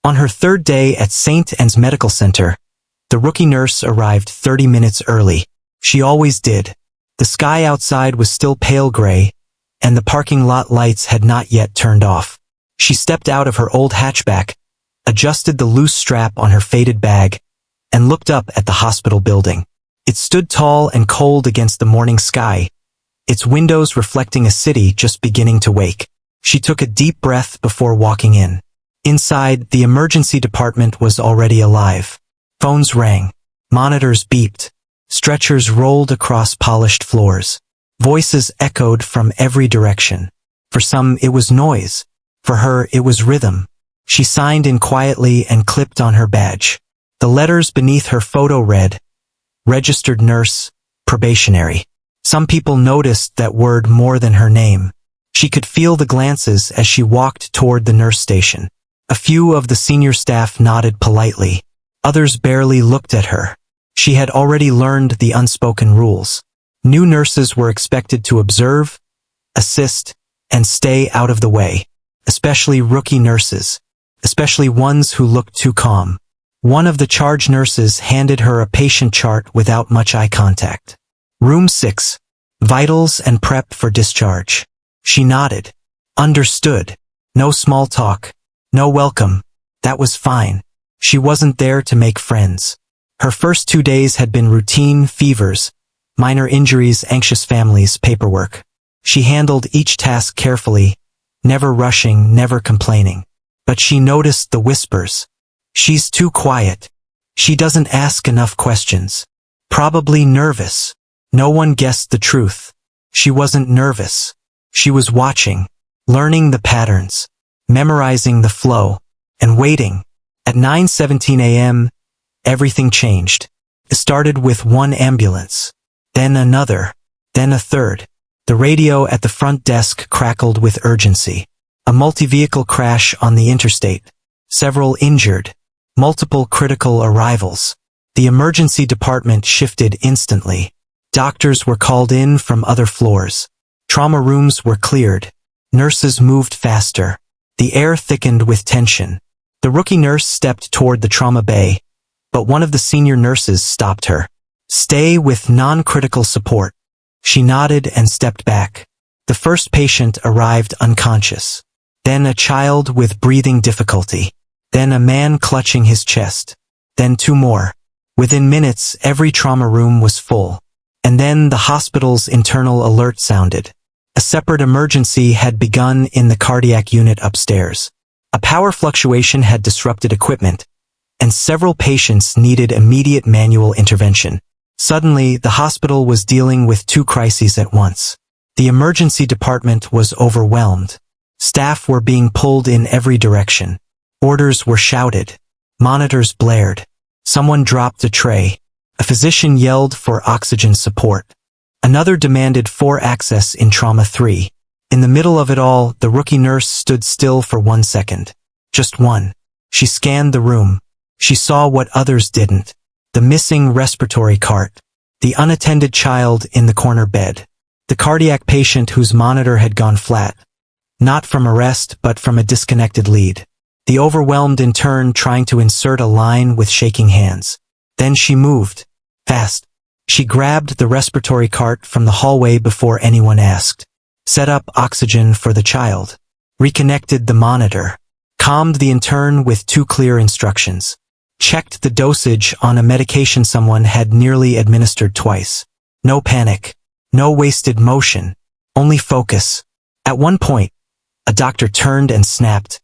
On her third day at St. Anne's Medical Center, the rookie nurse arrived 30 minutes early. She always did. The sky outside was still pale gray, and the parking lot lights had not yet turned off. She stepped out of her old hatchback, adjusted the loose strap on her faded bag, and looked up at the hospital building. It stood tall and cold against the morning sky, its windows reflecting a city just beginning to wake. She took a deep breath before walking in. Inside, the emergency department was already alive. Phones rang. Monitors beeped. Stretchers rolled across polished floors. Voices echoed from every direction. For some, it was noise. For her, it was rhythm. She signed in quietly and clipped on her badge. The letters beneath her photo read, "Registered nurse, probationary." Some people noticed that word more than her name. She could feel the glances as she walked toward the nurse station. A few of the senior staff nodded politely. Others barely looked at her. She had already learned the unspoken rules. New nurses were expected to observe, assist, and stay out of the way. Especially rookie nurses. Especially ones who looked too calm. One of the charge nurses handed her a patient chart without much eye contact. Room 6. Vitals and prep for discharge. She nodded. Understood. No small talk. No welcome. That was fine. She wasn't there to make friends. Her first 2 days had been routine, fevers, minor injuries, anxious families, paperwork. She handled each task carefully, never rushing, never complaining. But she noticed the whispers. She's too quiet. She doesn't ask enough questions. Probably nervous. No one guessed the truth. She wasn't nervous. She was watching, learning the patterns, memorizing the flow, and waiting. At 9:17 a.m., everything changed. It started with one ambulance, then another, then a third. The radio at the front desk crackled with urgency. A multi-vehicle crash on the interstate. Several injured. Multiple critical arrivals. The emergency department shifted instantly. Doctors were called in from other floors. Trauma rooms were cleared. Nurses moved faster. The air thickened with tension. The rookie nurse stepped toward the trauma bay, but one of the senior nurses stopped her. "Stay with non-critical support." She nodded and stepped back. The first patient arrived unconscious. Then a child with breathing difficulty. Then a man clutching his chest. Then 2 more. Within minutes, every trauma room was full. And then the hospital's internal alert sounded. A separate emergency had begun in the cardiac unit upstairs. A power fluctuation had disrupted equipment, and several patients needed immediate manual intervention. Suddenly, the hospital was dealing with 2 crises at once. The emergency department was overwhelmed. Staff were being pulled in every direction. Orders were shouted. Monitors blared. Someone dropped a tray. A physician yelled for oxygen support. Another demanded 4 access in trauma 3. In the middle of it all, the rookie nurse stood still for 1 second. Just one. She scanned the room. She saw what others didn't. The missing respiratory cart. The unattended child in the corner bed. The cardiac patient whose monitor had gone flat. Not from arrest, but from a disconnected lead. The overwhelmed intern trying to insert a line with shaking hands. Then she moved. Fast. She grabbed the respiratory cart from the hallway before anyone asked. Set up oxygen for the child. Reconnected the monitor. Calmed the intern with 2 clear instructions. Checked the dosage on a medication someone had nearly administered twice. No panic. No wasted motion. Only focus. At one point, a doctor turned and snapped.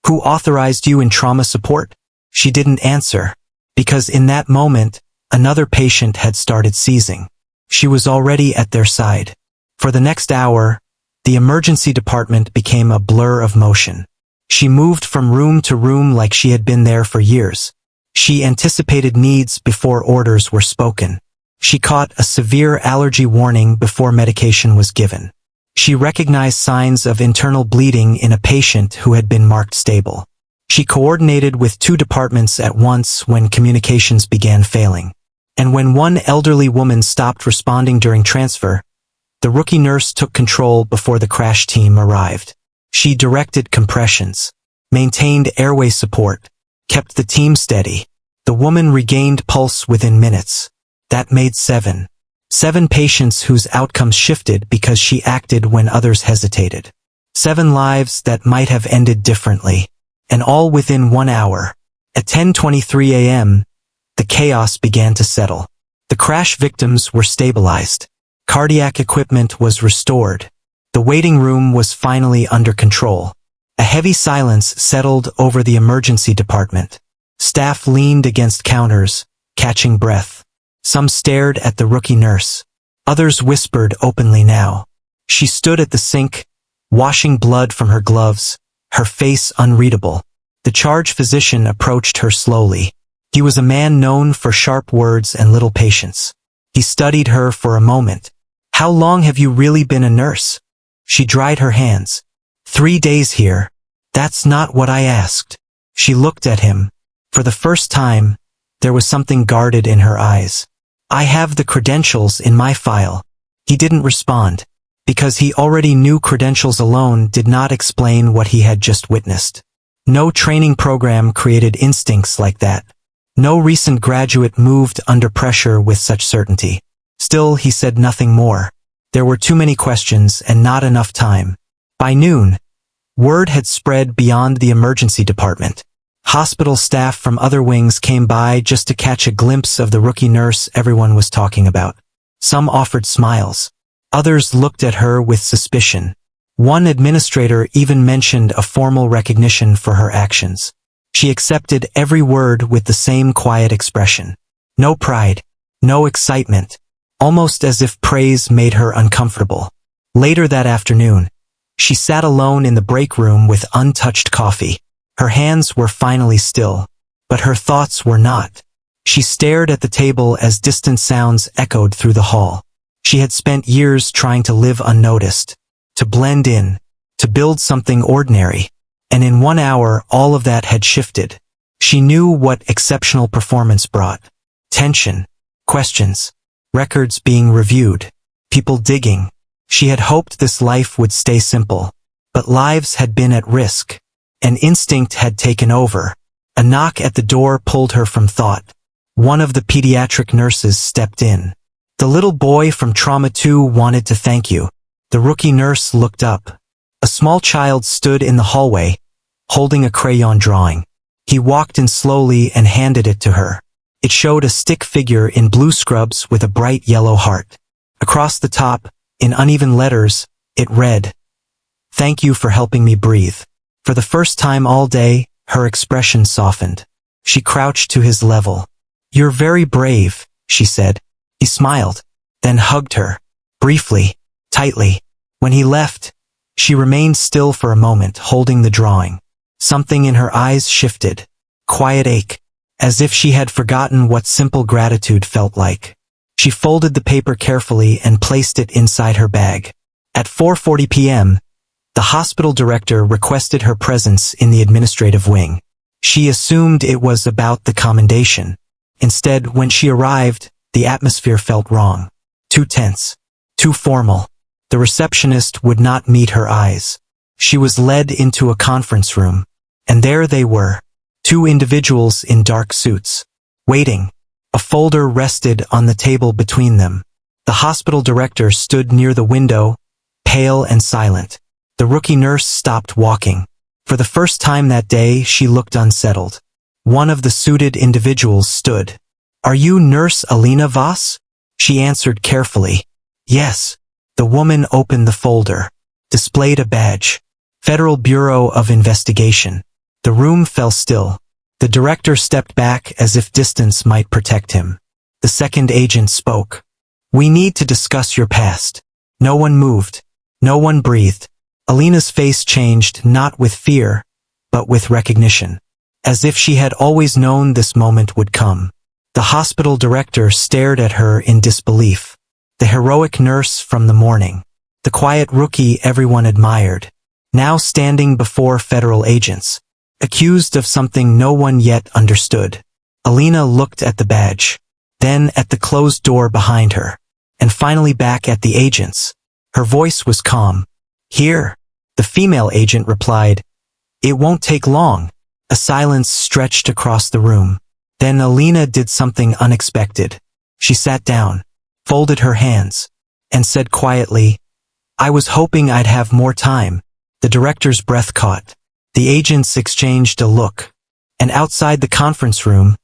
"Who authorized you in trauma support?" She didn't answer, because in that moment, another patient had started seizing. She was already at their side. For the next hour, the emergency department became a blur of motion. She moved from room to room like she had been there for years. She anticipated needs before orders were spoken. She caught a severe allergy warning before medication was given. She recognized signs of internal bleeding in a patient who had been marked stable. She coordinated with 2 departments at once when communications began failing. And when one elderly woman stopped responding during transfer, the rookie nurse took control before the crash team arrived. She directed compressions, maintained airway support, kept the team steady. The woman regained pulse within minutes. That made 7. 7 patients whose outcomes shifted because she acted when others hesitated. 7 lives that might have ended differently. And all within 1 hour. At 10:23 a.m., the chaos began to settle. The crash victims were stabilized. Cardiac equipment was restored. The waiting room was finally under control. A heavy silence settled over the emergency department. Staff leaned against counters, catching breath. Some stared at the rookie nurse. Others whispered openly now. She stood at the sink, washing blood from her gloves, her face unreadable. The charge physician approached her slowly. He was a man known for sharp words and little patience. He studied her for a moment. "How long have you really been a nurse?" She dried her hands. 3 days here. That's not what I asked. She looked at him. For the first time, there was something guarded in her eyes. "I have the credentials in my file." He didn't respond, because he already knew credentials alone did not explain what he had just witnessed. No training program created instincts like that. No recent graduate moved under pressure with such certainty. Still, he said nothing more. There were too many questions and not enough time. By noon, word had spread beyond the emergency department. Hospital staff from other wings came by just to catch a glimpse of the rookie nurse everyone was talking about. Some offered smiles. Others looked at her with suspicion. One administrator even mentioned a formal recognition for her actions. She accepted every word with the same quiet expression. No pride, no excitement, almost as if praise made her uncomfortable. Later that afternoon, she sat alone in the break room with untouched coffee. Her hands were finally still, but her thoughts were not. She stared at the table as distant sounds echoed through the hall. She had spent years trying to live unnoticed, to blend in, to build something ordinary. And in 1 hour, all of that had shifted. She knew what exceptional performance brought. Tension, questions, records being reviewed, people digging. She had hoped this life would stay simple, but lives had been at risk. An instinct had taken over. A knock at the door pulled her from thought. One of the pediatric nurses stepped in. "The little boy from Trauma 2 wanted to thank you." The rookie nurse looked up. A small child stood in the hallway, holding a crayon drawing. He walked in slowly and handed it to her. It showed a stick figure in blue scrubs with a bright yellow heart. Across the top, in uneven letters, it read, "Thank you for helping me breathe." For the first time all day, her expression softened. She crouched to his level. "You're very brave," she said. He smiled, then hugged her, briefly, tightly. When he left, she remained still for a moment, holding the drawing. Something in her eyes shifted. Quiet ache, as if she had forgotten what simple gratitude felt like. She folded the paper carefully and placed it inside her bag. At 4:40 p.m., the hospital director requested her presence in the administrative wing. She assumed it was about the commendation. Instead, when she arrived, the atmosphere felt wrong. Too tense. Too formal. The receptionist would not meet her eyes. She was led into a conference room. And there they were. 2 individuals in dark suits. Waiting. A folder rested on the table between them. The hospital director stood near the window, pale and silent. The rookie nurse stopped walking. For the first time that day, she looked unsettled. One of the suited individuals stood. "Are you Nurse Alina Voss?" She answered carefully. "Yes." The woman opened the folder, displayed a badge. Federal Bureau of Investigation. The room fell still. The director stepped back as if distance might protect him. The second agent spoke. "We need to discuss your past." No one moved. No one breathed. Alina's face changed not with fear, but with recognition. As if she had always known this moment would come. The hospital director stared at her in disbelief. The heroic nurse from the morning. The quiet rookie everyone admired. Now standing before federal agents. Accused of something no one yet understood. Alina looked at the badge. Then at the closed door behind her. And finally back at the agents. Her voice was calm. "Here." The female agent replied, "It won't take long." A silence stretched across the room. Then Alina did something unexpected. She sat down, folded her hands, and said quietly, "I was hoping I'd have more time." The director's breath caught. The agents exchanged a look. And outside the conference room,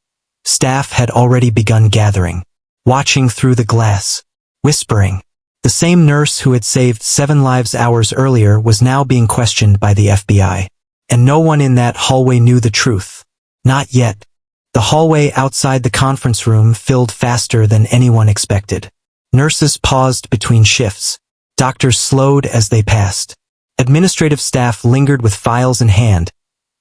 staff had already begun gathering, watching through the glass, whispering. The same nurse who had saved 7 lives hours earlier was now being questioned by the FBI. And no one in that hallway knew the truth. Not yet. The hallway outside the conference room filled faster than anyone expected. Nurses paused between shifts. Doctors slowed as they passed. Administrative staff lingered with files in hand,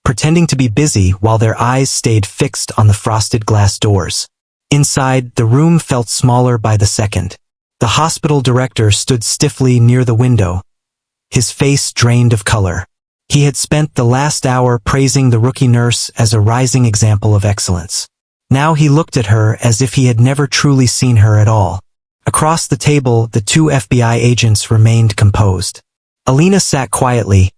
pretending to be busy while their eyes stayed fixed on the frosted glass doors. Inside, the room felt smaller by the second. The hospital director stood stiffly near the window, his face drained of color. He had spent the last hour praising the rookie nurse as a rising example of excellence. Now he looked at her as if he had never truly seen her at all. Across the table, the 2 FBI agents remained composed. Alina sat quietly,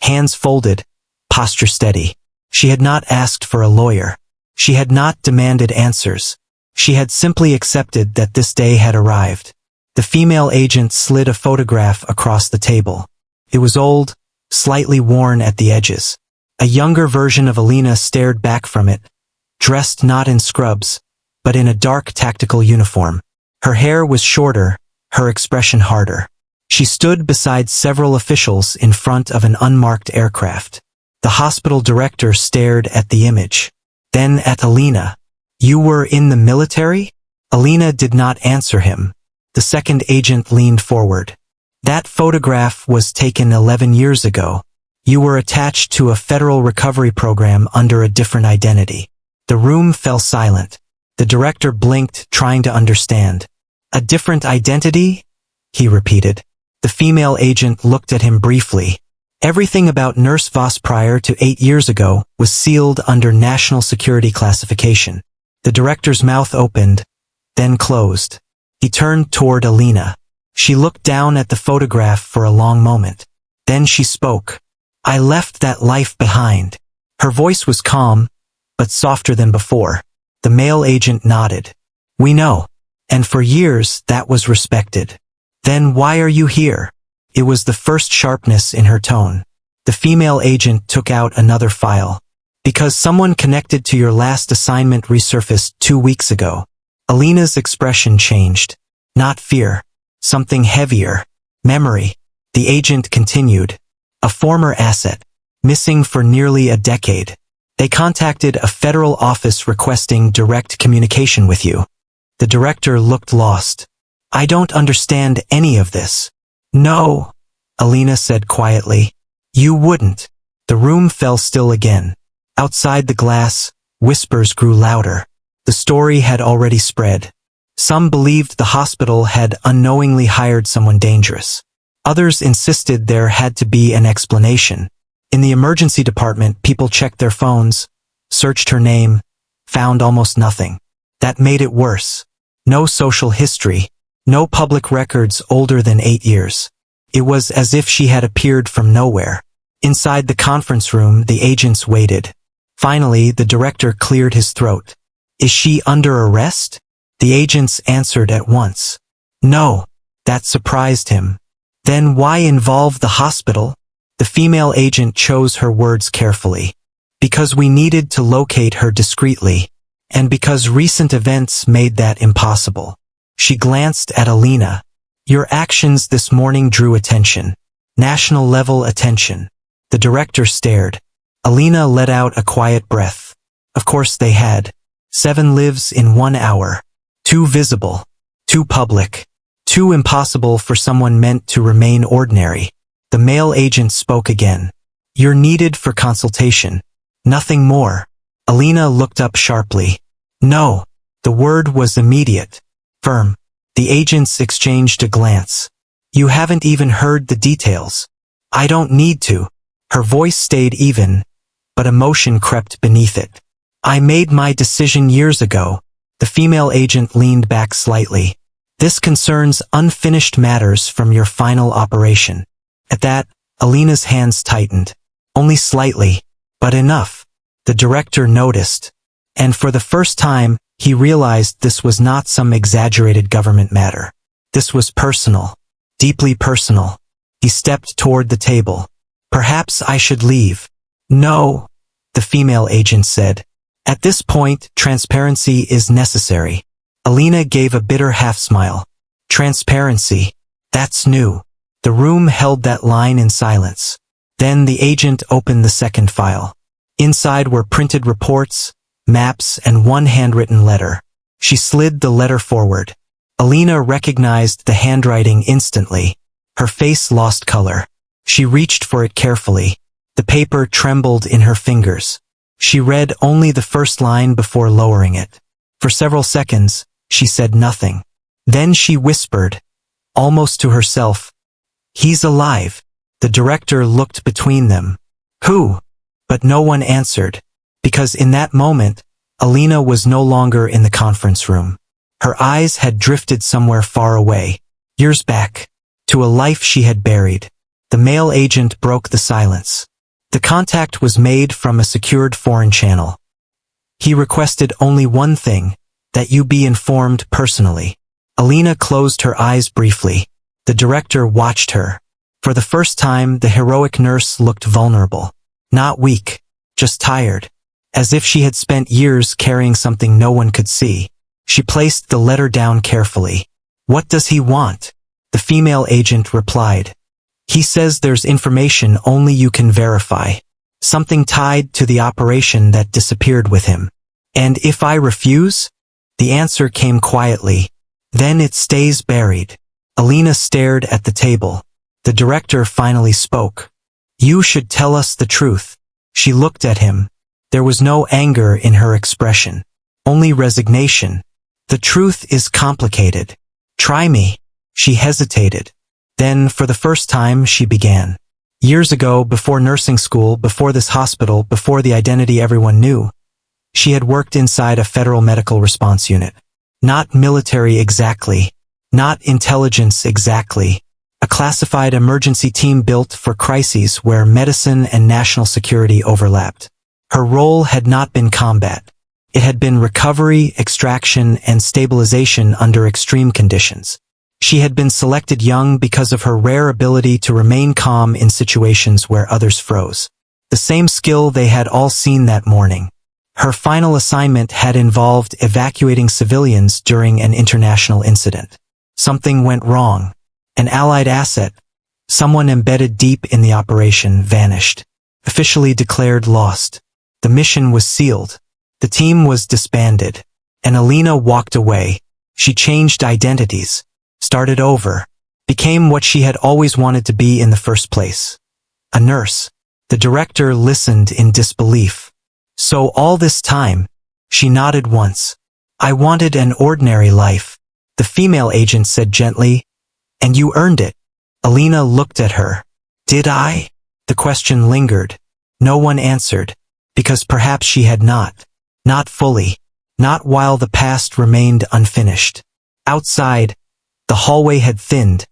hands folded, posture steady. She had not asked for a lawyer. She had not demanded answers. She had simply accepted that this day had arrived. The female agent slid a photograph across the table. It was old, slightly worn at the edges. A younger version of Alina stared back from it, dressed not in scrubs, but in a dark tactical uniform. Her hair was shorter, her expression harder. She stood beside several officials in front of an unmarked aircraft. The hospital director stared at the image, then at Alina. "You were in the military?" Alina did not answer him. The second agent leaned forward. "That photograph was taken 11 years ago. You were attached to a federal recovery program under a different identity." The room fell silent. The director blinked, trying to understand. "A different identity?" he repeated. The female agent looked at him briefly. Everything about Nurse Voss prior to 8 years ago was sealed under national security classification. The director's mouth opened, then closed. He turned toward Alina. She looked down at the photograph for a long moment. Then she spoke. "I left that life behind." Her voice was calm, but softer than before. The male agent nodded. "We know. And for years that was respected." "Then why are you here?" It was the first sharpness in her tone. The female agent took out another file. "Because someone connected to your last assignment resurfaced 2 weeks ago." Alina's expression changed. Not fear. Something heavier. Memory. The agent continued. "A former asset. Missing for nearly a decade. They contacted a federal office requesting direct communication with you." The director looked lost. "I don't understand any of this." "No," Alina said quietly. "You wouldn't." The room fell still again. Outside the glass, whispers grew louder. The story had already spread. Some believed the hospital had unknowingly hired someone dangerous. Others insisted there had to be an explanation. In the emergency department, people checked their phones, searched her name, found almost nothing. That made it worse. No social history. No public records older than 8 years. It was as if she had appeared from nowhere. Inside the conference room, the agents waited. Finally, the director cleared his throat. "Is she under arrest?" The agents answered at once. "No." That surprised him. "Then why involve the hospital?" The female agent chose her words carefully. "Because we needed to locate her discreetly, and because recent events made that impossible." She glanced at Alina. "Your actions this morning drew attention. National-level attention." The director stared. Alina let out a quiet breath. Of course they had. 7 lives in 1 hour. Too visible. Too public. Too impossible for someone meant to remain ordinary. The male agent spoke again. "You're needed for consultation. Nothing more." Alina looked up sharply. "No." The word was immediate. Firm. The agents exchanged a glance. "You haven't even heard the details." "I don't need to." Her voice stayed even, but emotion crept beneath it. "I made my decision years ago." The female agent leaned back slightly. "This concerns unfinished matters from your final operation." At that, Alina's hands tightened. Only slightly, but enough. The director noticed, and for the first time, he realized this was not some exaggerated government matter. This was personal, deeply personal. He stepped toward the table. Perhaps I should leave. No, the female agent said. At this point, transparency is necessary. Alina gave a bitter half-smile. Transparency. That's new. The room held that line in silence. Then the agent opened the second file. Inside were printed reports, maps, and one handwritten letter. She slid the letter forward. Alina recognized the handwriting instantly. Her face lost color. She reached for it carefully. The paper trembled in her fingers. She read only the first line before lowering it. For several seconds, she said nothing. Then she whispered, almost to herself, "He's alive." The director looked between them. Who? But no one answered, because in that moment, Alina was no longer in the conference room. Her eyes had drifted somewhere far away, years back, to a life she had buried. The male agent broke the silence. The contact was made from a secured foreign channel. He requested only one thing, that you be informed personally. Alina closed her eyes briefly. The director watched her. For the first time, the heroic nurse looked vulnerable. Not weak, just tired. As if she had spent years carrying something no one could see. She placed the letter down carefully. What does he want? The female agent replied. He says there's information only you can verify. Something tied to the operation that disappeared with him. And if I refuse? The answer came quietly. Then it stays buried. Alina stared at the table. The director finally spoke. You should tell us the truth. She looked at him. There was no anger in her expression. Only resignation. The truth is complicated. Try me. She hesitated. Then, for the first time, she began. Years ago, before nursing school, before this hospital, before the identity everyone knew, she had worked inside a federal medical response unit. Not military exactly. Not intelligence exactly. A classified emergency team built for crises where medicine and national security overlapped. Her role had not been combat. It had been recovery, extraction, and stabilization under extreme conditions. She had been selected young because of her rare ability to remain calm in situations where others froze. The same skill they had all seen that morning. Her final assignment had involved evacuating civilians during an international incident. Something went wrong. An allied asset, someone embedded deep in the operation, vanished. Officially declared lost. The mission was sealed. The team was disbanded. And Alina walked away. She changed identities. Started over. Became what she had always wanted to be in the first place. A nurse. The director listened in disbelief. So all this time, she nodded once. I wanted an ordinary life. The female agent said gently, and you earned it. Alina looked at her. Did I? The question lingered. No one answered, because perhaps she had not. Not fully. Not while the past remained unfinished. Outside, the hallway had thinned,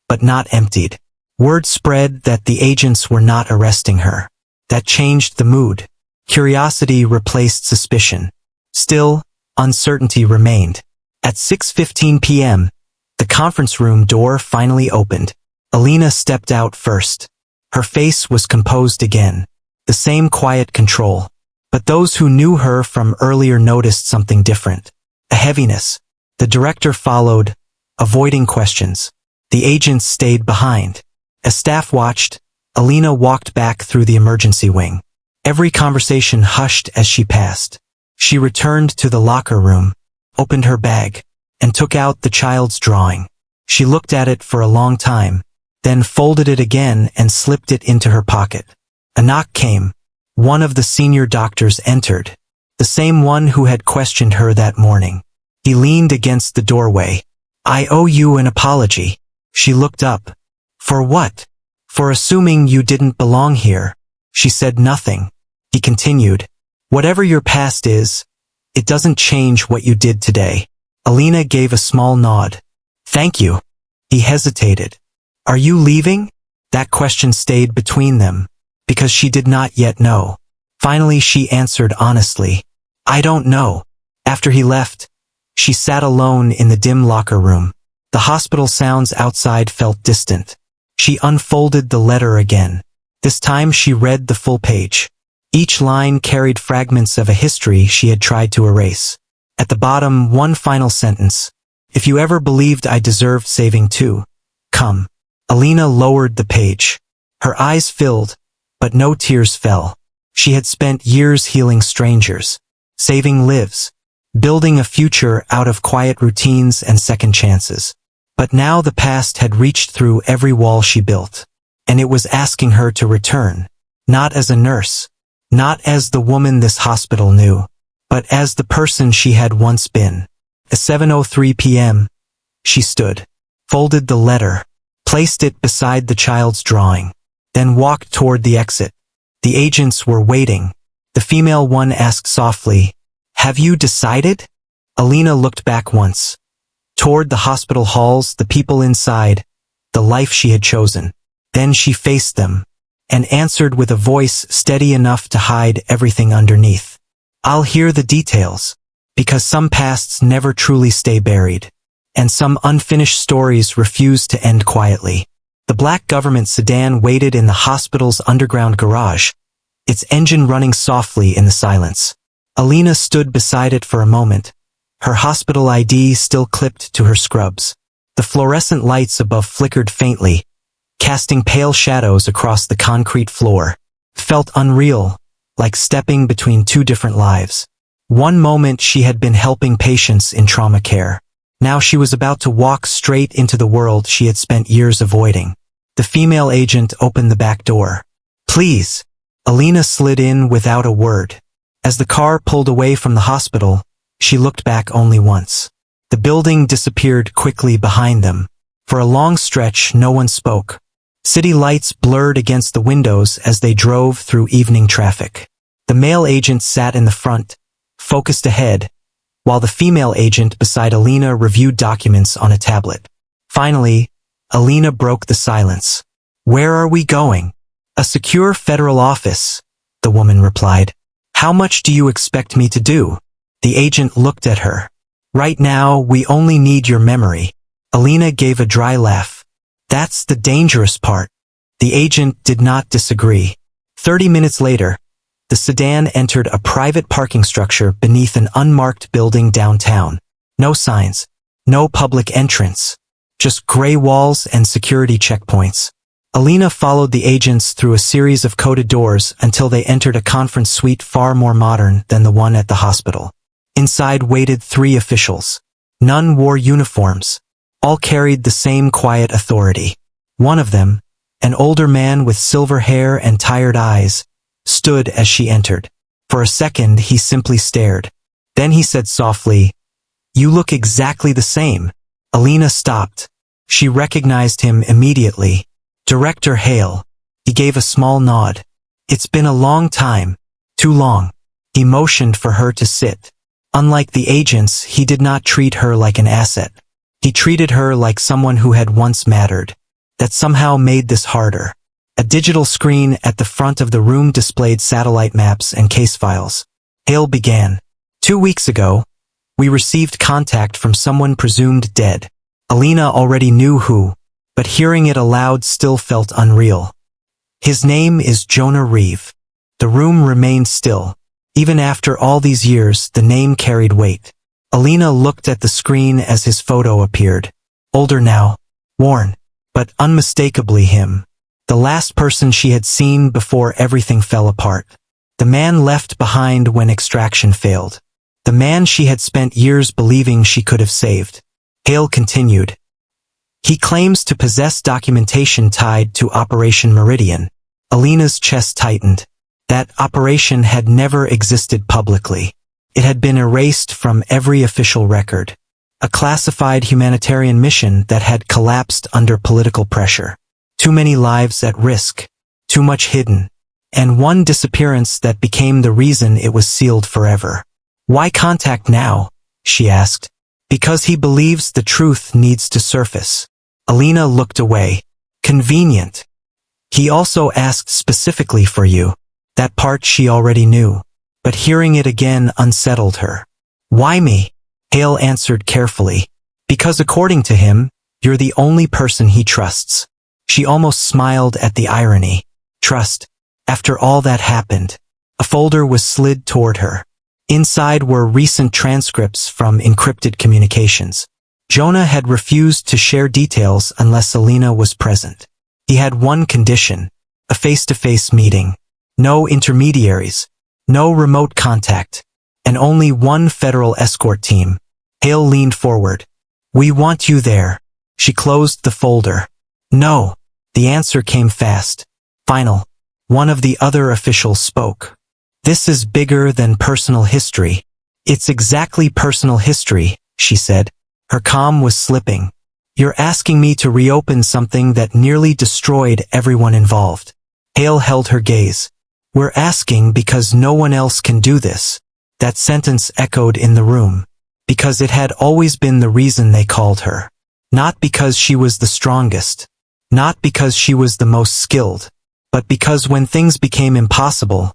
but not emptied. Word spread that the agents were not arresting her. That changed the mood. Curiosity replaced suspicion. Still, uncertainty remained. At 6:15 p.m., the conference room door finally opened. Alina stepped out first. Her face was composed again. The same quiet control. But those who knew her from earlier noticed something different. A heaviness. The director followed, avoiding questions. The agents stayed behind. As staff watched, Alina walked back through the emergency wing. Every conversation hushed as she passed. She returned to the locker room, opened her bag, and took out the child's drawing. She looked at it for a long time, then folded it again and slipped it into her pocket. A knock came. One of the senior doctors entered, the same one who had questioned her that morning. He leaned against the doorway. I owe you an apology. She looked up. For what? For assuming you didn't belong here. She said nothing. He continued. Whatever your past is, it doesn't change what you did today. Alina gave a small nod. Thank you. He hesitated. Are you leaving? That question stayed between them, because she did not yet know. Finally, she answered honestly. I don't know. After he left, she sat alone in the dim locker room. The hospital sounds outside felt distant. She unfolded the letter again. This time she read the full page. Each line carried fragments of a history she had tried to erase. At the bottom, one final sentence. If you ever believed I deserved saving too, come. Alina lowered the page. Her eyes filled, but no tears fell. She had spent years healing strangers, saving lives, building a future out of quiet routines and second chances. But now the past had reached through every wall she built, and it was asking her to return, not as a nurse, not as the woman this hospital knew, but as the person she had once been. At 7:03 p.m., she stood, folded the letter, placed it beside the child's drawing, then walked toward the exit. The agents were waiting. The female one asked softly, "Have you decided?" Alina looked back once. Toward the hospital halls, the people inside, the life she had chosen. Then she faced them, and answered with a voice steady enough to hide everything underneath. I'll hear the details, because some pasts never truly stay buried, and some unfinished stories refuse to end quietly. The black government sedan waited in the hospital's underground garage, its engine running softly in the silence. Alina stood beside it for a moment, her hospital ID still clipped to her scrubs. The fluorescent lights above flickered faintly, casting pale shadows across the concrete floor. Felt unreal, like stepping between two different lives. One moment she had been helping patients in trauma care. Now she was about to walk straight into the world she had spent years avoiding. The female agent opened the back door. Please. Alina slid in without a word. As the car pulled away from the hospital, she looked back only once. The building disappeared quickly behind them. For a long stretch, no one spoke. City lights blurred against the windows as they drove through evening traffic. The male agent sat in the front, focused ahead, while the female agent beside Alina reviewed documents on a tablet. Finally, Alina broke the silence. Where are we going? A secure federal office, the woman replied. How much do you expect me to do? The agent looked at her. Right now, we only need your memory. Alina gave a dry laugh. That's the dangerous part. The agent did not disagree. 30 minutes later, the sedan entered a private parking structure beneath an unmarked building downtown. No signs, no public entrance, just gray walls and security checkpoints. Alina followed the agents through a series of coded doors until they entered a conference suite far more modern than the one at the hospital. Inside waited 3 officials. None wore uniforms. All carried the same quiet authority. One of them, an older man with silver hair and tired eyes, stood as she entered. For a second he simply stared. Then he said softly, "You look exactly the same." Alina stopped. She recognized him immediately. Director Hale. He gave a small nod. It's been a long time. Too long. He motioned for her to sit. Unlike the agents, he did not treat her like an asset. He treated her like someone who had once mattered. That somehow made this harder. A digital screen at the front of the room displayed satellite maps and case files. Hale began. 2 weeks ago, we received contact from someone presumed dead. Alina already knew who, but hearing it aloud still felt unreal. His name is Jonah Reeve. The room remained still. Even after all these years, the name carried weight. Alina looked at the screen as his photo appeared. Older now, worn, but unmistakably him. The last person she had seen before everything fell apart. The man left behind when extraction failed. The man she had spent years believing she could have saved. Hale continued. He claims to possess documentation tied to Operation Meridian. Alina's chest tightened. That operation had never existed publicly. It had been erased from every official record. A classified humanitarian mission that had collapsed under political pressure. Too many lives at risk. Too much hidden. And one disappearance that became the reason it was sealed forever. Why contact now? She asked. Because he believes the truth needs to surface. Alina looked away. Convenient. He also asked specifically for you. That part she already knew. But hearing it again unsettled her. Why me? Hale answered carefully. Because according to him, you're the only person he trusts. She almost smiled at the irony. Trust. After all that happened. A folder was slid toward her. Inside were recent transcripts from encrypted communications. Jonah had refused to share details unless Alina was present. He had one condition, a face-to-face meeting. No intermediaries, no remote contact, and only one federal escort team. Hale leaned forward. We want you there. She closed the folder. No. The answer came fast. Final. One of the other officials spoke. This is bigger than personal history. It's exactly personal history, she said. Her calm was slipping. You're asking me to reopen something that nearly destroyed everyone involved. Hale held her gaze. We're asking because no one else can do this. That sentence echoed in the room. Because it had always been the reason they called her. Not because she was the strongest. Not because she was the most skilled. But because when things became impossible,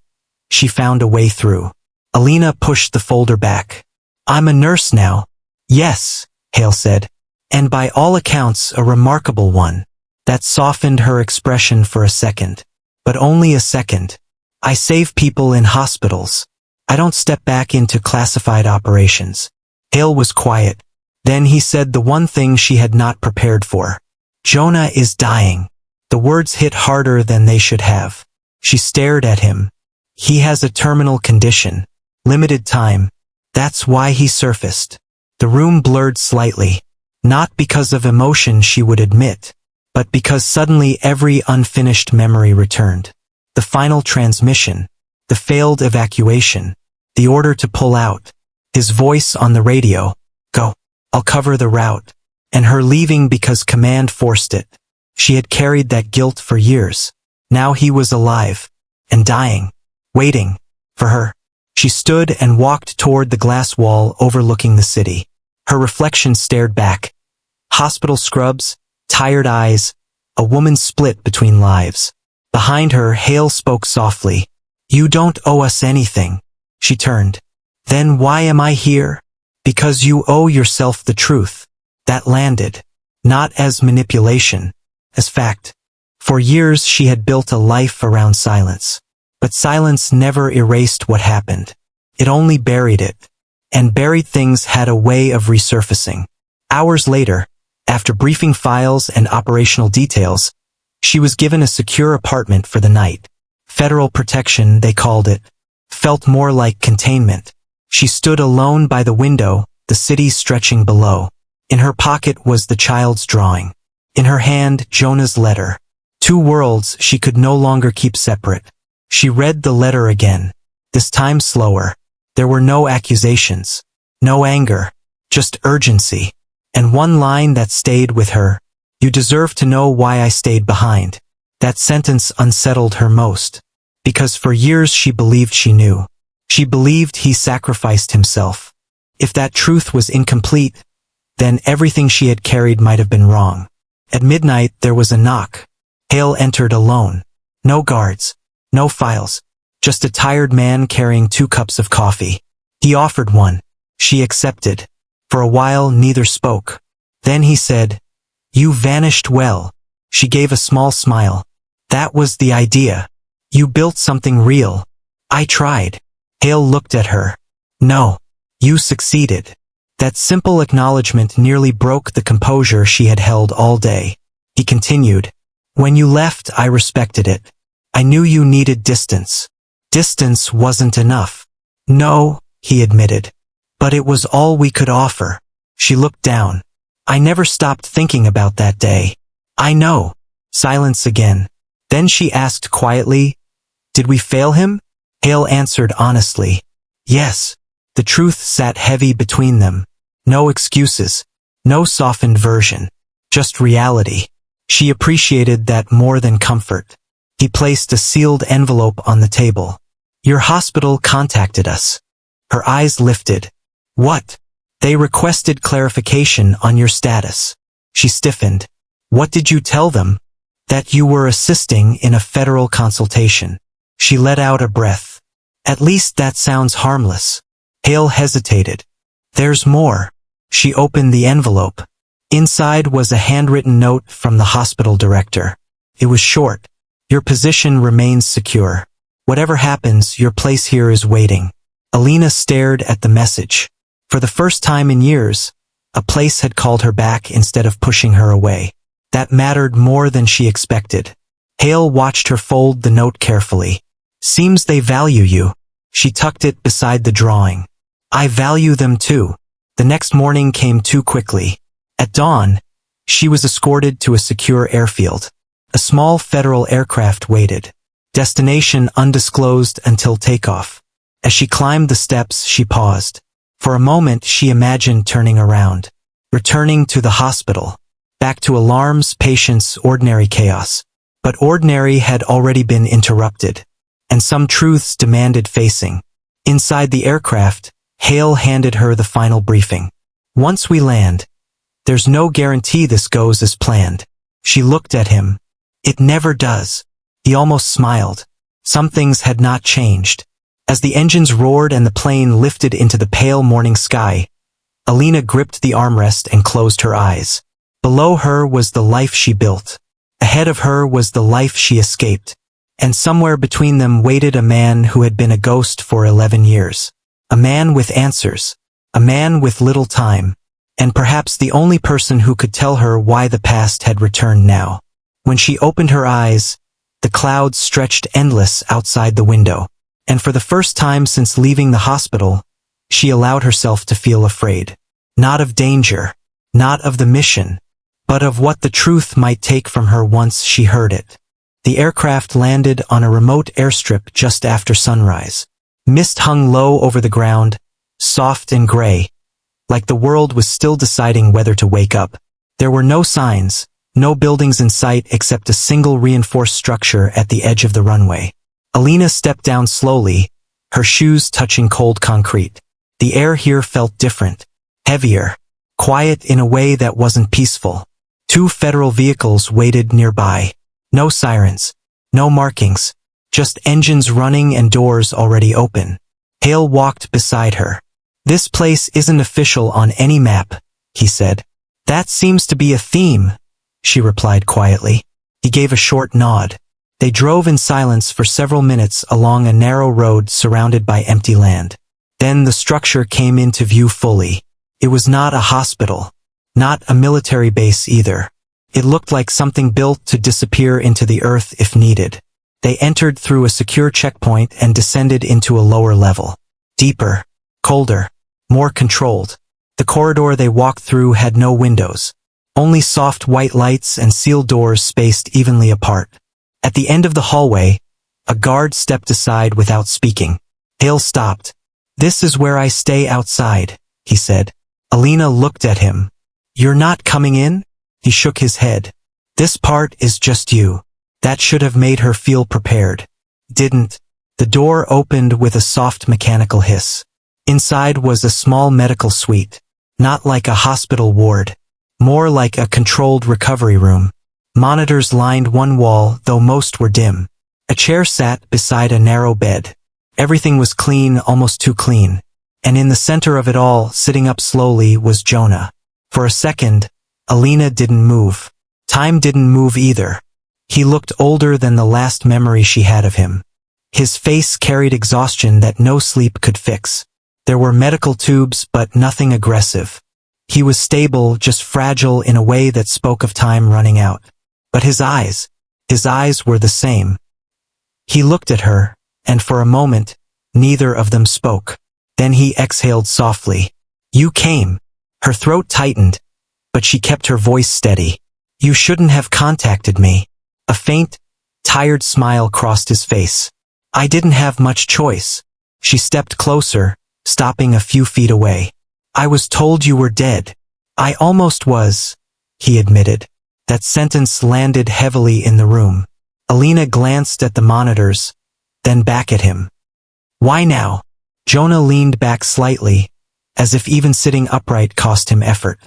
she found a way through. Alina pushed the folder back. I'm a nurse now. Yes, Hale said. And by all accounts a remarkable one. That softened her expression for a second. But only a second. I save people in hospitals. I don't step back into classified operations. Hale was quiet. Then he said the one thing she had not prepared for. Jonah is dying. The words hit harder than they should have. She stared at him. He has a terminal condition. Limited time. That's why he surfaced. The room blurred slightly. Not because of emotion she would admit, but because suddenly every unfinished memory returned. The final transmission. The failed evacuation. The order to pull out. His voice on the radio. Go. I'll cover the route. And her leaving because command forced it. She had carried that guilt for years. Now he was alive. And dying. Waiting. For her. She stood and walked toward the glass wall overlooking the city. Her reflection stared back. Hospital scrubs, tired eyes, a woman split between lives. Behind her, Hale spoke softly. You don't owe us anything. She turned. Then why am I here? Because you owe yourself the truth. That landed. Not as manipulation. As fact. For years she had built a life around silence. But silence never erased what happened. It only buried it. And buried things had a way of resurfacing. Hours later, after briefing files and operational details, she was given a secure apartment for the night. Federal protection, they called it. Felt more like containment. She stood alone by the window, the city stretching below. In her pocket was the child's drawing. In her hand, Jonah's letter. Two worlds she could no longer keep separate. She read the letter again. This time slower. There were no accusations. No anger. Just urgency. And one line that stayed with her. You deserve to know why I stayed behind. That sentence unsettled her most. Because for years she believed she knew. She believed he sacrificed himself. If that truth was incomplete, then everything she had carried might have been wrong. At midnight there was a knock. Hale entered alone. No guards. No files. Just a tired man carrying 2 cups of coffee. He offered one. She accepted. For a while neither spoke. Then he said, You vanished well. She gave a small smile. That was the idea. You built something real. I tried. Hale looked at her. No. You succeeded. That simple acknowledgement nearly broke the composure she had held all day. He continued. When you left, I respected it. I knew you needed distance. Distance wasn't enough. No, he admitted. But it was all we could offer. She looked down. I never stopped thinking about that day. I know. Silence again. Then she asked quietly, Did we fail him? Hale answered honestly. Yes. The truth sat heavy between them. No excuses. No softened version. Just reality. She appreciated that more than comfort. He placed a sealed envelope on the table. Your hospital contacted us. Her eyes lifted. What? They requested clarification on your status. She stiffened. What did you tell them? That you were assisting in a federal consultation. She let out a breath. At least that sounds harmless. Hale hesitated. There's more. She opened the envelope. Inside was a handwritten note from the hospital director. It was short. Your position remains secure. Whatever happens, your place here is waiting. Alina stared at the message. For the first time in years, a place had called her back instead of pushing her away. That mattered more than she expected. Hale watched her fold the note carefully. Seems they value you. She tucked it beside the drawing. I value them too. The next morning came too quickly. At dawn, she was escorted to a secure airfield. A small federal aircraft waited. Destination undisclosed until takeoff. As she climbed the steps, she paused. For a moment, she imagined turning around. Returning to the hospital. Back to alarms, patients, ordinary chaos. But ordinary had already been interrupted. And some truths demanded facing. Inside the aircraft, Hale handed her the final briefing. Once we land, there's no guarantee this goes as planned. She looked at him. It never does. He almost smiled. Some things had not changed. As the engines roared and the plane lifted into the pale morning sky, Alina gripped the armrest and closed her eyes. Below her was the life she built. Ahead of her was the life she escaped. And somewhere between them waited a man who had been a ghost for 11 years. A man with answers. A man with little time. And perhaps the only person who could tell her why the past had returned now. When she opened her eyes, the clouds stretched endless outside the window. And for the first time since leaving the hospital, she allowed herself to feel afraid. Not of danger. Not of the mission. But of what the truth might take from her once she heard it. The aircraft landed on a remote airstrip just after sunrise. Mist hung low over the ground, soft and gray, like the world was still deciding whether to wake up. There were no signs, no buildings in sight except a single reinforced structure at the edge of the runway. Alina stepped down slowly, her shoes touching cold concrete. The air here felt different, heavier, quiet in a way that wasn't peaceful. 2 federal vehicles waited nearby. No sirens, no markings, just engines running and doors already open. Hale walked beside her. This place isn't official on any map, he said. That seems to be a theme, she replied quietly. He gave a short nod. They drove in silence for several minutes along a narrow road surrounded by empty land. Then the structure came into view fully. It was not a hospital. Not a military base either. It looked like something built to disappear into the earth if needed. They entered through a secure checkpoint and descended into a lower level. Deeper, colder, more controlled. The corridor they walked through had no windows. Only soft white lights and sealed doors spaced evenly apart. At the end of the hallway, a guard stepped aside without speaking. Hale stopped. This is where I stay outside, he said. Alina looked at him. You're not coming in? He shook his head. This part is just you. That should have made her feel prepared. Didn't. The door opened with a soft mechanical hiss. Inside was a small medical suite. Not like a hospital ward. More like a controlled recovery room. Monitors lined one wall, though most were dim. A chair sat beside a narrow bed. Everything was clean, almost too clean. And in the center of it all, sitting up slowly, was Jonah. For a second, Alina didn't move. Time didn't move either. He looked older than the last memory she had of him. His face carried exhaustion that no sleep could fix. There were medical tubes, but nothing aggressive. He was stable, just fragile in a way that spoke of time running out. But his eyes were the same. He looked at her, and for a moment, neither of them spoke. Then he exhaled softly. You came. Her throat tightened, but she kept her voice steady. You shouldn't have contacted me. A faint, tired smile crossed his face. I didn't have much choice. She stepped closer, stopping a few feet away. I was told you were dead. I almost was, he admitted. That sentence landed heavily in the room. Alina glanced at the monitors, then back at him. Why now? Jonah leaned back slightly, as if even sitting upright cost him effort.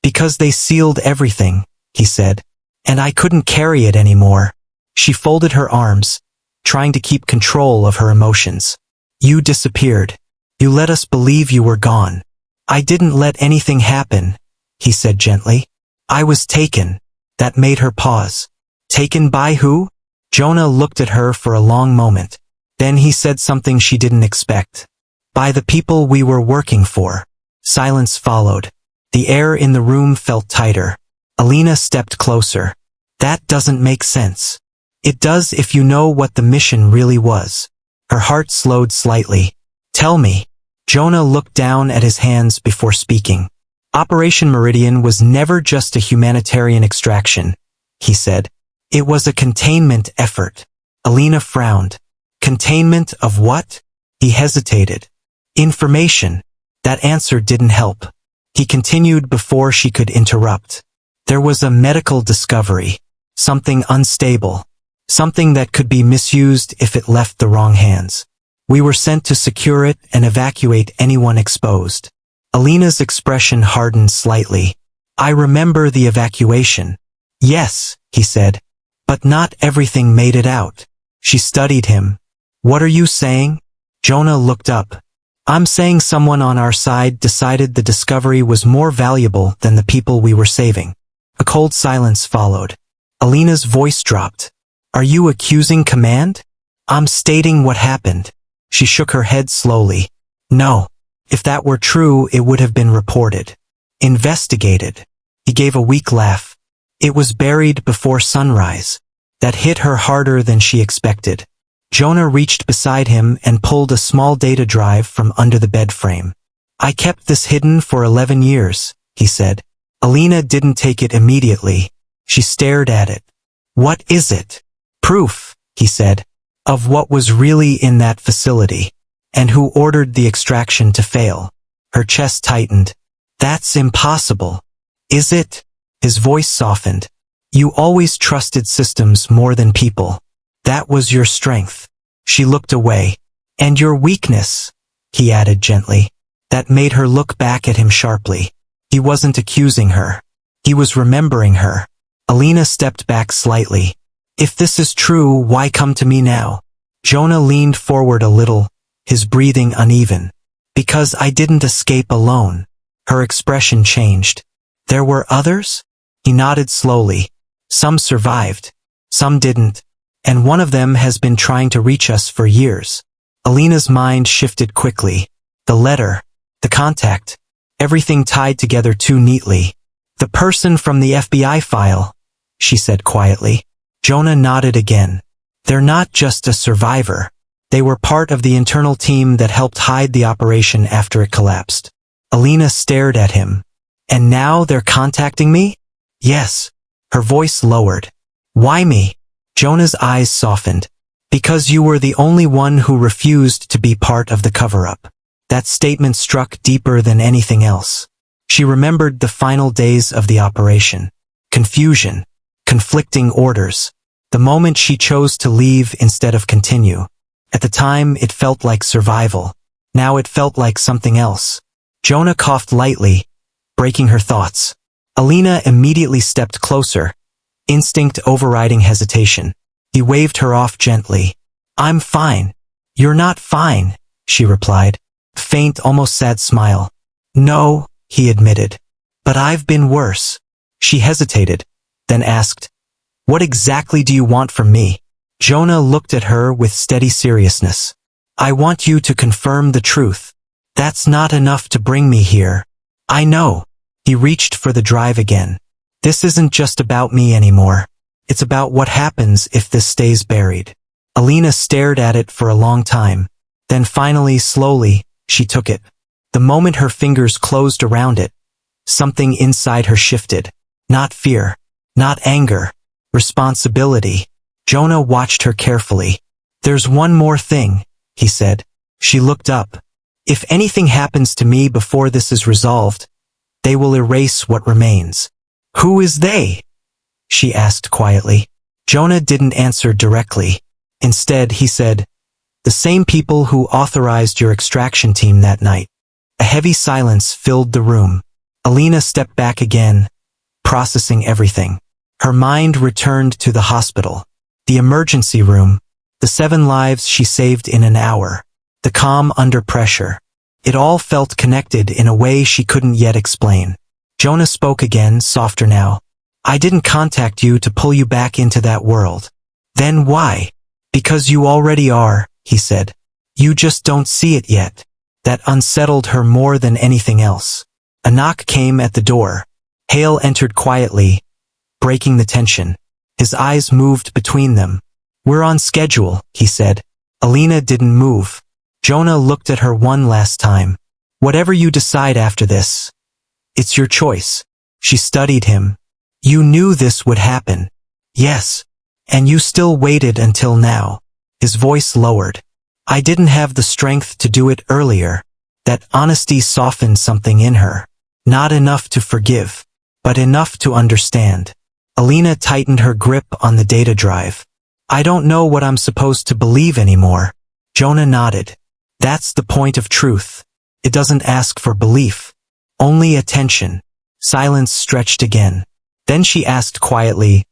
Because they sealed everything, he said, and I couldn't carry it anymore. She folded her arms, trying to keep control of her emotions. You disappeared. You let us believe you were gone. I didn't let anything happen, he said gently. I was taken. That made her pause. Taken by who? Jonah looked at her for a long moment. Then he said something she didn't expect. By the people we were working for. Silence followed. The air in the room felt tighter. Alina stepped closer. That doesn't make sense. It does if you know what the mission really was. Her heart slowed slightly. Tell me. Jonah looked down at his hands before speaking. Operation Meridian was never just a humanitarian extraction, he said. It was a containment effort. Alina frowned. Containment of what? He hesitated. Information. That answer didn't help. He continued before she could interrupt. There was a medical discovery. Something unstable. Something that could be misused if it left the wrong hands. We were sent to secure it and evacuate anyone exposed. Alina's expression hardened slightly. I remember the evacuation. Yes, he said. But not everything made it out. She studied him. What are you saying? Jonah looked up. I'm saying someone on our side decided the discovery was more valuable than the people we were saving. A cold silence followed. Alina's voice dropped. Are you accusing command? I'm stating what happened. She shook her head slowly. No. If that were true, it would have been reported. Investigated. He gave a weak laugh. It was buried before sunrise. That hit her harder than she expected. Jonah reached beside him and pulled a small data drive from under the bed frame. I kept this hidden for 11 years, he said. Alina didn't take it immediately. She stared at it. What is it? Proof, he said, of what was really in that facility, and who ordered the extraction to fail. Her chest tightened. That's impossible. Is it? His voice softened. You always trusted systems more than people. That was your strength. She looked away. And your weakness, he added gently. That made her look back at him sharply. He wasn't accusing her. He was remembering her. Alina stepped back slightly. If this is true, why come to me now? Jonah leaned forward a little, his breathing uneven. Because I didn't escape alone. Her expression changed. There were others? He nodded slowly. Some survived. Some didn't. And one of them has been trying to reach us for years. Alina's mind shifted quickly. The letter. The contact. Everything tied together too neatly. The person from the FBI file, she said quietly. Jonah nodded again. They're not just a survivor. They were part of the internal team that helped hide the operation after it collapsed. Alina stared at him. And now they're contacting me? Yes. Her voice lowered. Why me? Jonah's eyes softened. Because you were the only one who refused to be part of the cover-up. That statement struck deeper than anything else. She remembered the final days of the operation. Confusion. Conflicting orders. The moment she chose to leave instead of continue. At the time, it felt like survival. Now it felt like something else. Jonah coughed lightly, breaking her thoughts. Alina immediately stepped closer, instinct overriding hesitation. He waved her off gently. I'm fine. You're not fine, she replied. Faint, almost sad smile. No, he admitted. But I've been worse. She hesitated, then asked, what exactly do you want from me? Jonah looked at her with steady seriousness. I want you to confirm the truth. That's not enough to bring me here. I know. He reached for the drive again. This isn't just about me anymore. It's about what happens if this stays buried. Alina stared at it for a long time. Then finally, slowly, she took it. The moment her fingers closed around it, something inside her shifted. Not fear. Not anger. Responsibility. Jonah watched her carefully. There's one more thing, he said. She looked up. If anything happens to me before this is resolved, they will erase what remains. Who is they? She asked quietly. Jonah didn't answer directly. Instead, he said, the same people who authorized your extraction team that night. A heavy silence filled the room. Alina stepped back again, processing everything. Her mind returned to the hospital, the emergency room, The 7 lives she saved in an hour. The calm under pressure. It all felt connected in a way she couldn't yet explain. Jonah spoke again, softer now. I didn't contact you to pull you back into that world. Then why? Because you already are, he said. You just don't see it yet. That unsettled her more than anything else. A knock came at the door. Hale entered quietly, breaking the tension. His eyes moved between them. We're on schedule, he said. Alina didn't move. Jonah looked at her one last time. Whatever you decide after this, it's your choice. She studied him. You knew this would happen. Yes. And you still waited until now. His voice lowered. I didn't have the strength to do it earlier. That honesty softened something in her. Not enough to forgive, but enough to understand. Alina tightened her grip on the data drive. I don't know what I'm supposed to believe anymore. Jonah nodded. That's the point of truth. It doesn't ask for belief. Only attention. Silence stretched again. Then she asked quietly,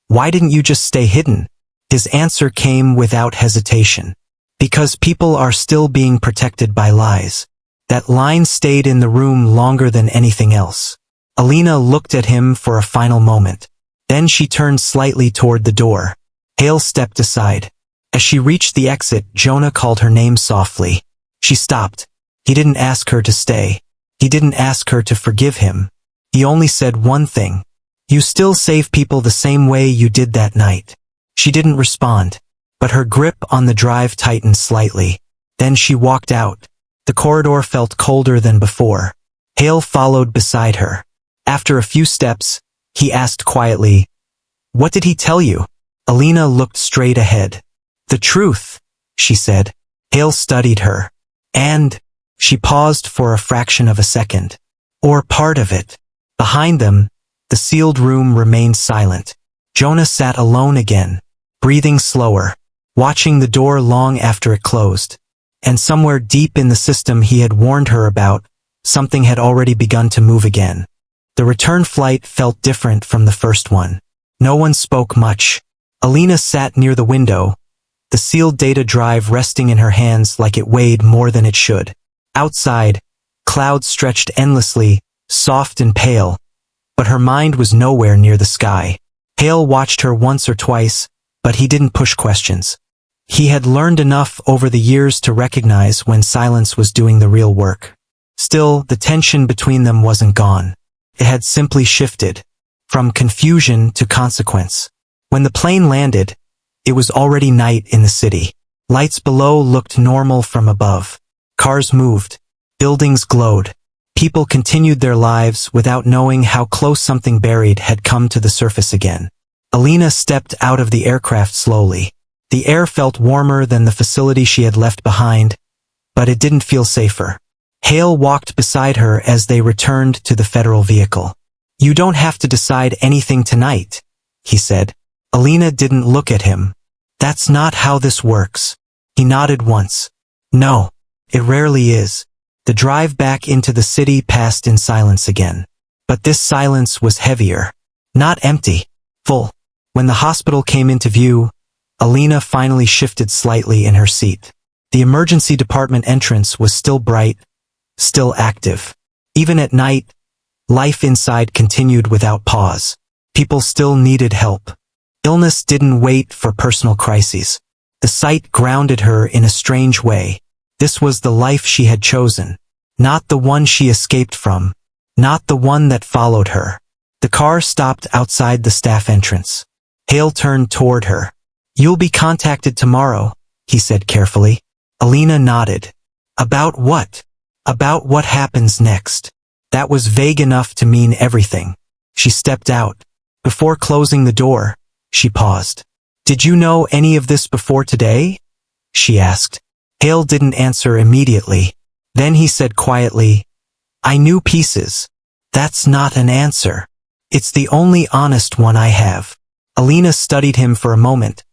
why didn't you just stay hidden? His answer came without hesitation. Because people are still being protected by lies. That line stayed in the room longer than anything else. Alina looked at him for a final moment. Then she turned slightly toward the door. Hale stepped aside. As she reached the exit, Jonah called her name softly. She stopped. He didn't ask her to stay. He didn't ask her to forgive him. He only said one thing. You still save people the same way you did that night. She didn't respond, but her grip on the drive tightened slightly. Then she walked out. The corridor felt colder than before. Hale followed beside her. After a few steps, he asked quietly, what did he tell you? Alina looked straight ahead. The truth, she said. Hale studied her. And, she paused for a fraction of a second. Or part of it. Behind them, the sealed room remained silent. Jonah sat alone again, breathing slower, watching the door long after it closed. And somewhere deep in the system he had warned her about, something had already begun to move again. The return flight felt different from the first one. No one spoke much. Alina sat near the window, the sealed data drive resting in her hands like it weighed more than it should. Outside, clouds stretched endlessly, soft and pale, but her mind was nowhere near the sky. Hale watched her once or twice, but he didn't push questions. He had learned enough over the years to recognize when silence was doing the real work. Still, the tension between them wasn't gone. It had simply shifted, from confusion to consequence. When the plane landed, it was already night in the city. Lights below looked normal from above. Cars moved. Buildings glowed. People continued their lives without knowing how close something buried had come to the surface again. Alina stepped out of the aircraft slowly. The air felt warmer than the facility she had left behind, but it didn't feel safer. Hale walked beside her as they returned to the federal vehicle. You don't have to decide anything tonight, he said. Alina didn't look at him. That's not how this works. He nodded once. No, it rarely is. The drive back into the city passed in silence again. But this silence was heavier. Not empty. Full. When the hospital came into view, Alina finally shifted slightly in her seat. The emergency department entrance was still bright, still active. Even at night, life inside continued without pause. People still needed help. Illness didn't wait for personal crises. The sight grounded her in a strange way. This was the life she had chosen. Not the one she escaped from. Not the one that followed her. The car stopped outside the staff entrance. Hale turned toward her. You'll be contacted tomorrow, he said carefully. Alina nodded. About what? About what happens next. That was vague enough to mean everything. She stepped out. Before closing the door, she paused. Did you know any of this before today? She asked. Hale didn't answer immediately. Then he said quietly, I knew pieces. That's not an answer. It's the only honest one I have. Alina studied him for a moment,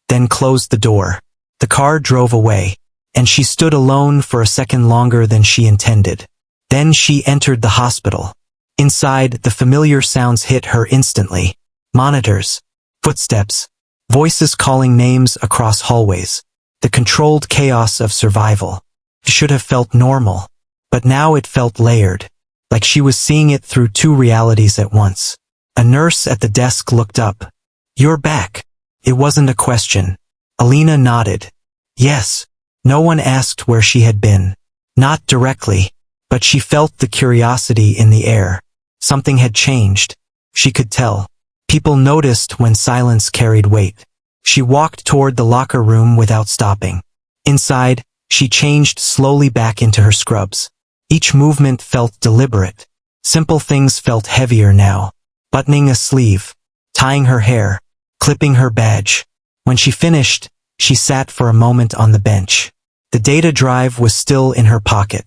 then closed the door. The car drove away, and she stood alone for a second longer than she intended. Then she entered the hospital. Inside, the familiar sounds hit her instantly. Monitors, footsteps, Voices calling names across hallways. The controlled chaos of survival. It should have felt normal. But now it felt layered. Like she was seeing it through two realities at once. A nurse at the desk looked up. "You're back." It wasn't a question. Alina nodded. Yes. No one asked where she had been. Not directly. But she felt the curiosity in the air. Something had changed. She could tell. People noticed when silence carried weight. She walked toward the locker room without stopping. Inside, she changed slowly back into her scrubs. Each movement felt deliberate. Simple things felt heavier now. Buttoning a sleeve, tying her hair, clipping her badge. When she finished, she sat for a moment on the bench. The data drive was still in her pocket.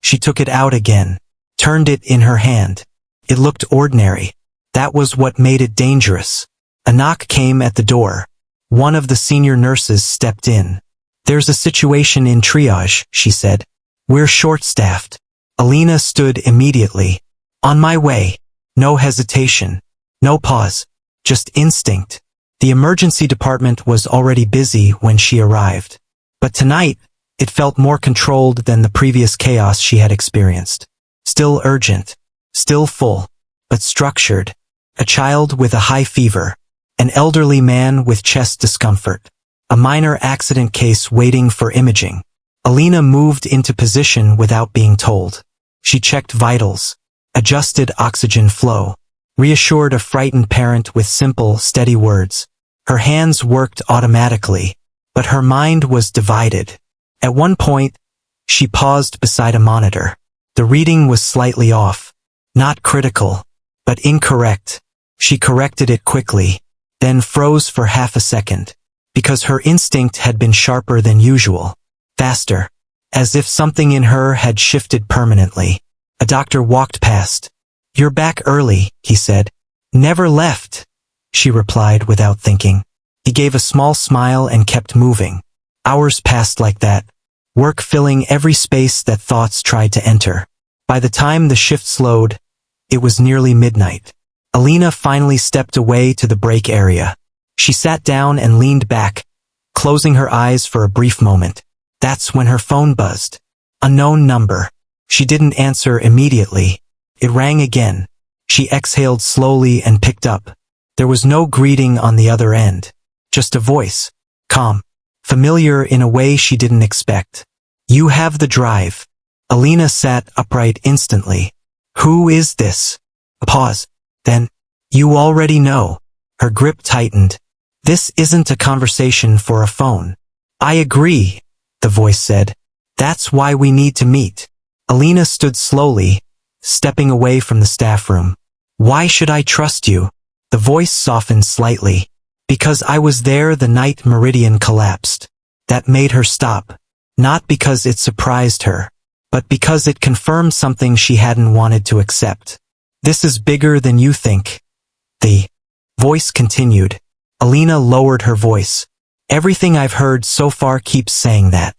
She took it out again, turned it in her hand. It looked ordinary. That was what made it dangerous. A knock came at the door. One of the senior nurses stepped in. "There's a situation in triage," she said. "We're short-staffed." Alina stood immediately. "On my way." No hesitation. No pause. Just instinct. The emergency department was already busy when she arrived. But tonight, it felt more controlled than the previous chaos she had experienced. Still urgent. Still full. But structured. A child with a high fever. An elderly man with chest discomfort. A minor accident case waiting for imaging. Alina moved into position without being told. She checked vitals. Adjusted oxygen flow. Reassured a frightened parent with simple, steady words. Her hands worked automatically. But her mind was divided. At one point, she paused beside a monitor. The reading was slightly off. Not critical, but incorrect. She corrected it quickly, then froze for half a second. Because her instinct had been sharper than usual. Faster. As if something in her had shifted permanently. A doctor walked past. "You're back early," he said. "Never left," she replied without thinking. He gave a small smile and kept moving. Hours passed like that. Work filling every space that thoughts tried to enter. By the time the shift slowed, it was nearly midnight. Alina finally stepped away to the break area. She sat down and leaned back, closing her eyes for a brief moment. That's when her phone buzzed. Unknown number. She didn't answer immediately. It rang again. She exhaled slowly and picked up. There was no greeting on the other end. Just a voice. Calm. Familiar in a way she didn't expect. "You have the drive." Alina sat upright instantly. "Who is this?" A pause. Then, "You already know." Her grip tightened. "This isn't a conversation for a phone." "I agree," the voice said. "That's why we need to meet." Alina stood slowly, stepping away from the staff room. "Why should I trust you?" The voice softened slightly. "Because I was there the night Meridian collapsed." That made her stop. Not because it surprised her, but because it confirmed something she hadn't wanted to accept. "This is bigger than you think." The voice continued. Alina lowered her voice. "Everything I've heard so far keeps saying that.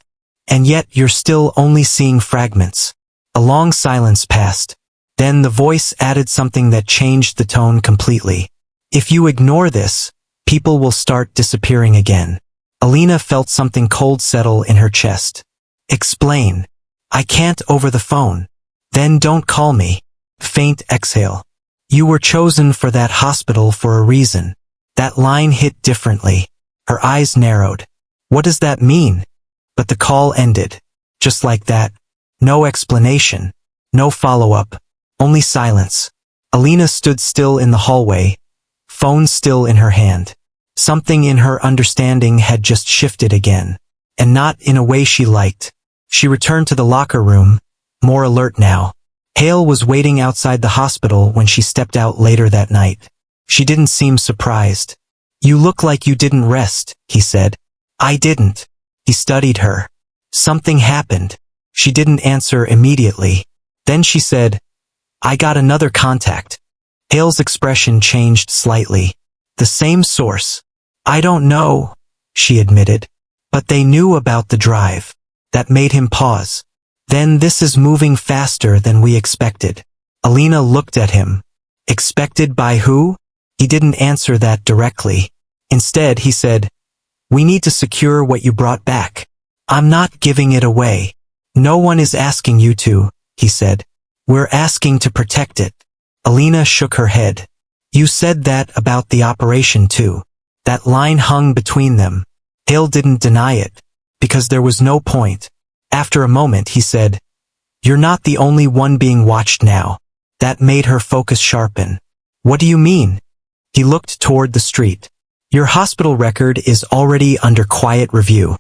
And yet you're still only seeing fragments." A long silence passed. Then the voice added something that changed the tone completely. "If you ignore this, people will start disappearing again." Alina felt something cold settle in her chest. "Explain." "I can't over the phone." "Then don't call me." Faint exhale. "You were chosen for that hospital for a reason." That line hit differently. Her eyes narrowed. "What does that mean?" But the call ended. Just like that. No explanation. No follow-up. Only silence. Alina stood still in the hallway, phone still in her hand. Something in her understanding had just shifted again. And not in a way she liked. She returned to the locker room, more alert now. Hale was waiting outside the hospital when she stepped out later that night. She didn't seem surprised. "You look like you didn't rest," he said. "I didn't." He studied her. "Something happened." She didn't answer immediately. Then she said, "I got another contact." Hale's expression changed slightly. "The same source." "I don't know," she admitted. "But they knew about the drive." That made him pause. "Then this is moving faster than we expected." Alina looked at him. Expected by who? He didn't answer that directly. Instead, he said, "We need to secure what you brought back. I'm not giving it away. No one is asking you to," he said. "We're asking to protect it." Alina shook her head. "You said that about the operation too." That line hung between them. Hale didn't deny it, because there was no point. After a moment, he said, "You're not the only one being watched now." That made her focus sharpen. "What do you mean?" He looked toward the street. "Your hospital record is already under quiet review."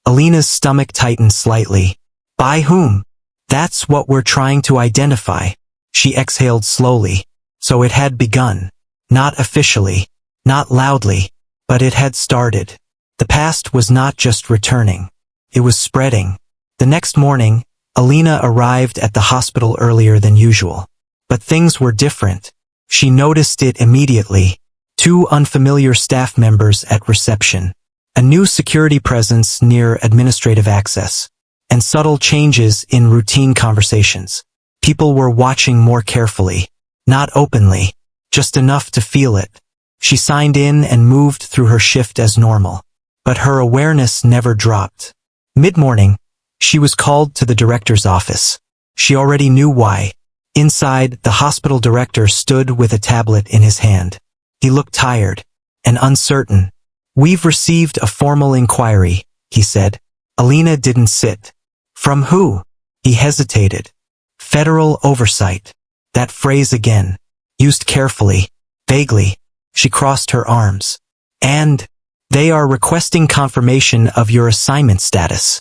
Alina's stomach tightened slightly. "By whom?" "That's what we're trying to identify." She exhaled slowly. So it had begun. Not officially, not loudly, but it had started. The past was not just returning. It was spreading. The next morning, Alina arrived at the hospital earlier than usual. But things were different. She noticed it immediately. 2 unfamiliar staff members at reception. A new security presence near administrative access. And subtle changes in routine conversations. People were watching more carefully. Not openly. Just enough to feel it. She signed in and moved through her shift as normal. But her awareness never dropped. Mid-morning, she was called to the director's office. She already knew why. Inside, the hospital director stood with a tablet in his hand. He looked tired and uncertain. "We've received a formal inquiry," he said. Alina didn't sit. "From who?" He hesitated. "Federal oversight." That phrase again, used carefully, vaguely. She crossed her arms. "And they are requesting confirmation of your assignment status."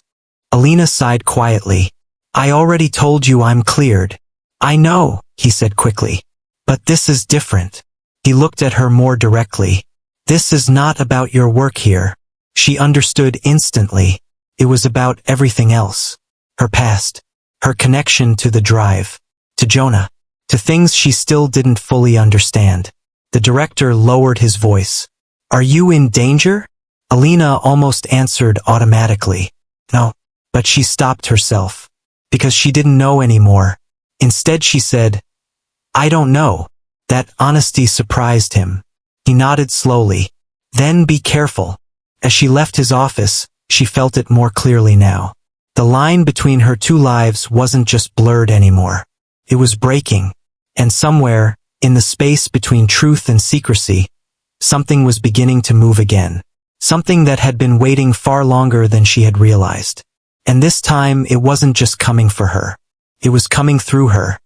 Alina sighed quietly. "I already told you I'm cleared." "I know," he said quickly. "But this is different." He looked at her more directly. "This is not about your work here." She understood instantly. It was about everything else. Her past. Her connection to the drive. To Jonah. To things she still didn't fully understand. The director lowered his voice. "Are you in danger?" Alina almost answered automatically. "No." But she stopped herself. Because she didn't know anymore. Instead she said, "I don't know." That honesty surprised him. He nodded slowly. "Then be careful." As she left his office, she felt it more clearly now. The line between her 2 lives wasn't just blurred anymore. It was breaking. And somewhere, in the space between truth and secrecy, something was beginning to move again. Something that had been waiting far longer than she had realized. And this time it wasn't just coming for her. It was coming through her.